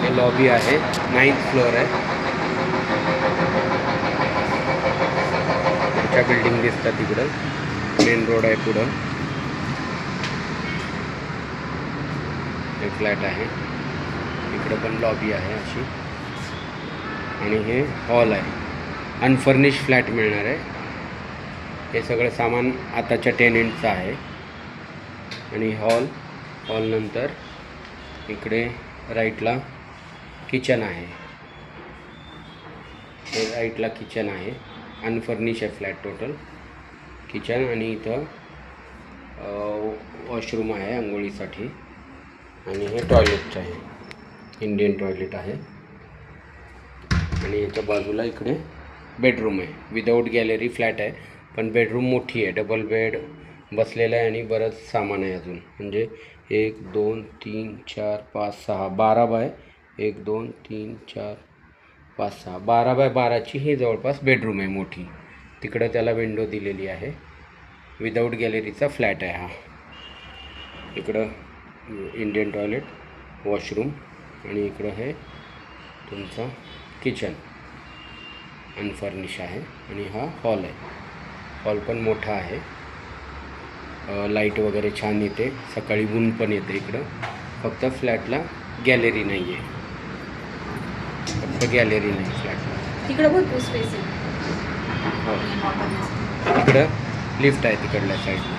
हे लॉबी आहे, 9th floor आहे. पुढच्या बिल्डिंग दिसतात तिकडं, मेन रोड आहे पुढं. हे फ्लॅट आहे, इकडं पण लॉबी आहे अशी. आणि हे हॉल आहे, अनफर्निश फ्लॅट मिळणार आहे. हे सगळं सामान आताच्या टेनेंटचं आहे. आणि हॉल नंतर इकडे राईटला किचन आहे. हे राईटला किचन आहे, अनफर्निश आहे फ्लॅट टोटल. किचन आणि इथं वॉशरूम आहे आंघोळीसाठी. आणि हे टॉयलेट आहे, इंडियन टॉयलेट आहे. आणि याच्या बाजूला इकडे बेडरूम आहे, विदाऊट गॅलरी फ्लॅट आहे, पण बेडरूम मोठी आहे, डबल बेड बसलेला आहे. आणि बरंच सामान आहे अजून, म्हणजे 1 2 3 4 5 6 12 बाय 1 2 3 4 5 6 12 बाय 12ची ही जवळपास बेडरूम आहे मोठी. तिकडं त्याला विंडो दिलेली आहे. विदाऊट गॅलरीचा फ्लॅट आहे हा. इकडं इंडियन टॉयलेट, वॉशरूम आणि इकडं हे तुमचं किचन अनफर्निश आहे. आणि हा हॉल आहे, हॉल पण मोठा आहे. लाईट वगैरे छान येते, सकाळी ऊन पण येते इकडं. फक्त फ्लॅटला गॅलरी नाही आहे, फक्त गॅलरी नाही फ्लॅटला. तिकडं भरपूर स्पेस आहे. हो, इकडं लिफ्ट आहे तिकडल्या साईडला.